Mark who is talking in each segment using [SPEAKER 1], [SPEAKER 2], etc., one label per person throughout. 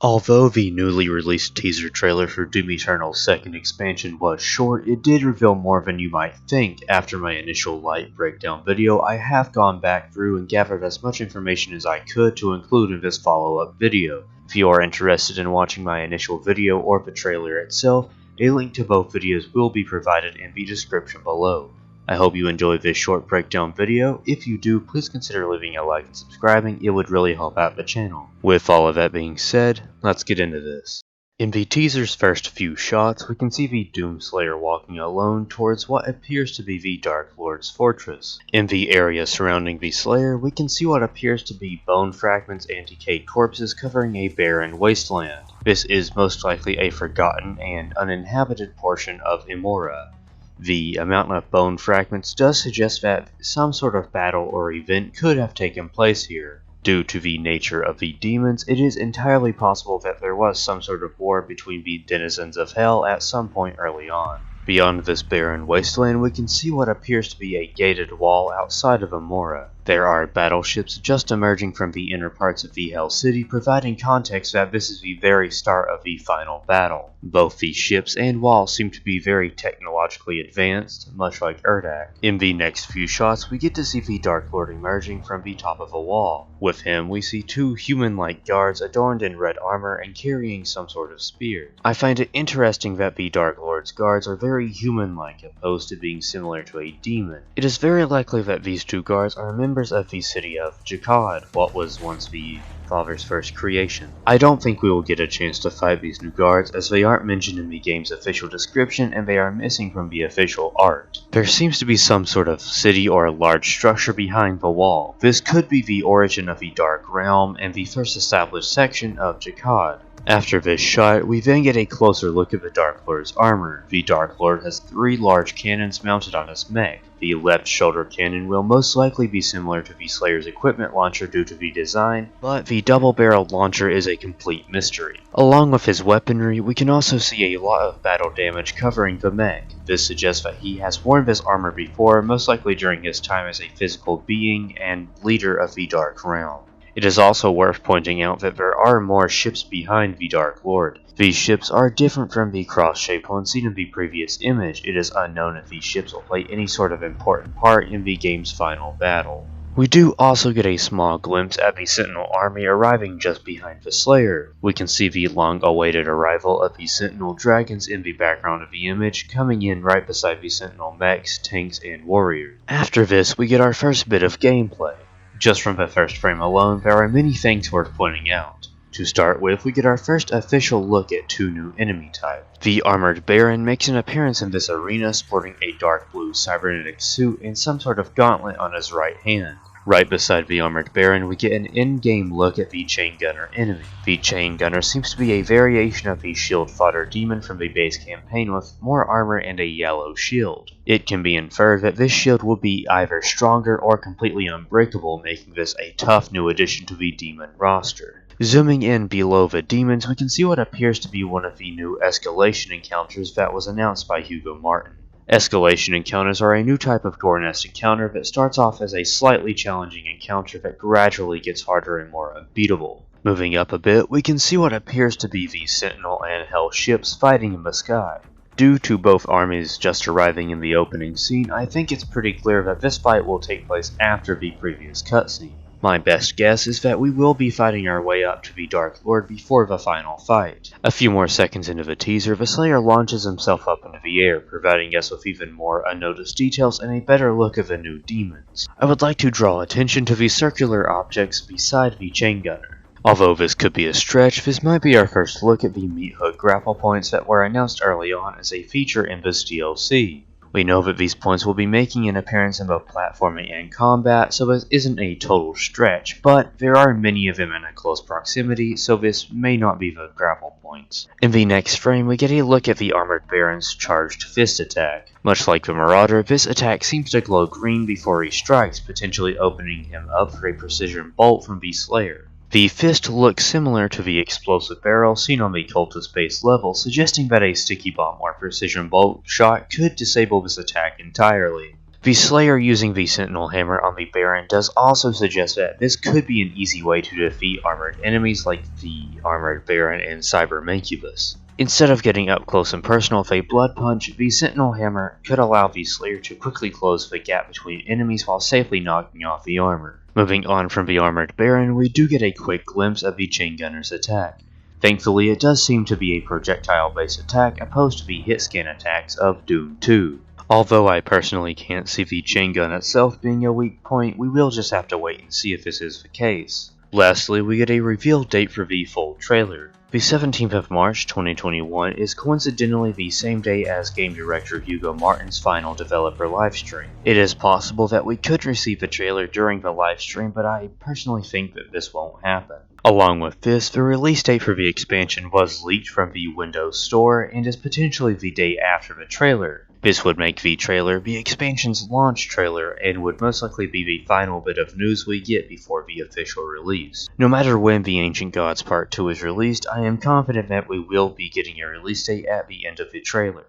[SPEAKER 1] Although the newly released teaser trailer for Doom Eternal's second expansion was short, it did reveal more than you might think. After my initial light breakdown video, I have gone back through and gathered as much information as I could to include in this follow-up video. If you are interested in watching my initial video or the trailer itself, a link to both videos will be provided in the description below. I hope you enjoyed this short breakdown video. If you do, please consider leaving a like and subscribing, it would really help out the channel. With all of that being said, let's get into this. In the teaser's first few shots, we can see the Doomslayer walking alone towards what appears to be the Dark Lord's fortress. In the area surrounding the Slayer, we can see what appears to be bone fragments and decayed corpses covering a barren wasteland. This is most likely a forgotten and uninhabited portion of Imora. The amount of bone fragments does suggest that some sort of battle or event could have taken place here. Due to the nature of the demons, it is entirely possible that there was some sort of war between the denizens of Hell at some point early on. Beyond this barren wasteland, we can see what appears to be a gated wall outside of Imora. There are battleships just emerging from the inner parts of the Hell City, providing context that this is the very start of the final battle. Both the ships and walls seem to be very technologically advanced, much like Urdak. In the next few shots, we get to see the Dark Lord emerging from the top of a wall. With him, we see two human-like guards adorned in red armor and carrying some sort of spear. I find it interesting that the Dark Lord's guards are very human-like, opposed to being similar to a demon. It is very likely that these two guards are members of the city of Jakad, what was once the Father's first creation. I don't think we will get a chance to fight these new guards, as they aren't mentioned in the game's official description and they are missing from the official art. There seems to be some sort of city or large structure behind the wall. This could be the origin of the Dark Realm and the first established section of Jakad. After this shot, we then get a closer look at the Dark Lord's armor. The Dark Lord has 3 large cannons mounted on his mech. The left shoulder cannon will most likely be similar to the Slayer's equipment launcher due to the design, but the double-barreled launcher is a complete mystery. Along with his weaponry, we can also see a lot of battle damage covering the mech. This suggests that he has worn this armor before, most likely during his time as a physical being and leader of the Dark Realm. It is also worth pointing out that there are more ships behind the Dark Lord. These ships are different from the cross-shaped ones seen in the previous image. It is unknown if these ships will play any sort of important part in the game's final battle. We do also get a small glimpse at the Sentinel army arriving just behind the Slayer. We can see the long-awaited arrival of the Sentinel dragons in the background of the image, coming in right beside the Sentinel mechs, tanks, and warriors. After this, we get our first bit of gameplay. Just from the first frame alone, there are many things worth pointing out. To start with, we get our first official look at 2 new enemy types. The Armored Barron makes an appearance in this arena sporting a dark blue cybernetic suit and some sort of gauntlet on his right hand. Right beside the Armored Barron, we get an in-game look at the Chaingunner enemy. The Chaingunner seems to be a variation of the shield fodder demon from the base campaign with more armor and a yellow shield. It can be inferred that this shield will be either stronger or completely unbreakable, making this a tough new addition to the demon roster. Zooming in below the demons, we can see what appears to be one of the new Escalation Encounters that was announced by Hugo Martin. Escalation Encounters are a new type of Gore Nest encounter that starts off as a slightly challenging encounter that gradually gets harder and more unbeatable. Moving up a bit, we can see what appears to be the Sentinel and Hell ships fighting in the sky. Due to both armies just arriving in the opening scene, I think it's pretty clear that this fight will take place after the previous cutscene. My best guess is that we will be fighting our way up to the Dark Lord before the final fight. A few more seconds into the teaser, the Slayer launches himself up into the air, providing us with even more unnoticed details and a better look of the new demons. I would like to draw attention to the circular objects beside the Chaingunner. Although this could be a stretch, this might be our first look at the meat hook grapple points that were announced early on as a feature in this DLC. We know that these points will be making an appearance in both platforming and combat, so this isn't a total stretch, but there are many of them in a close proximity, so this may not be the grapple points. In the next frame, we get a look at the Armored Barron's charged fist attack. Much like the Marauder, this attack seems to glow green before he strikes, potentially opening him up for a precision bolt from the Slayer. The fist looks similar to the explosive barrel seen on the cultist base level, suggesting that a sticky bomb or precision bolt shot could disable this attack entirely. The Slayer using the Sentinel Hammer on the Baron does also suggest that this could be an easy way to defeat armored enemies like the Armored Barron and Cyber Mancubus. Instead of getting up close and personal with a blood punch, the Sentinel Hammer could allow the Slayer to quickly close the gap between enemies while safely knocking off the armor. Moving on from the Armored Barron, we do get a quick glimpse of the Chaingunners' attack. Thankfully, it does seem to be a projectile-based attack opposed to the hit-scan attacks of Doom 2. Although I personally can't see the chain gun itself being a weak point, we will just have to wait and see if this is the case. Lastly, we get a reveal date for the full trailer. The 17th of March 2021 is coincidentally the same day as game director Hugo Martin's final developer livestream. It is possible that we could receive the trailer during the livestream, but I personally think that this won't happen. Along with this, the release date for the expansion was leaked from the Windows Store and is potentially the day after the trailer. This would make the trailer the expansion's launch trailer and would most likely be the final bit of news we get before the official release. No matter when the Ancient Gods Part 2 is released, I am confident that we will be getting a release date at the end of the trailer.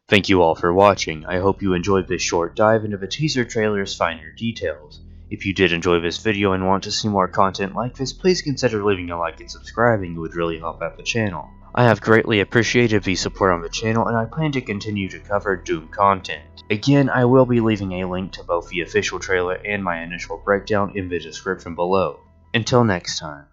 [SPEAKER 1] Thank you all for watching. I hope you enjoyed this short dive into the teaser trailer's finer details. If you did enjoy this video and want to see more content like this, please consider leaving a like and subscribing. It would really help out the channel. I have greatly appreciated the support on the channel, and I plan to continue to cover Doom content. Again, I will be leaving a link to both the official trailer and my initial breakdown in the description below. Until next time.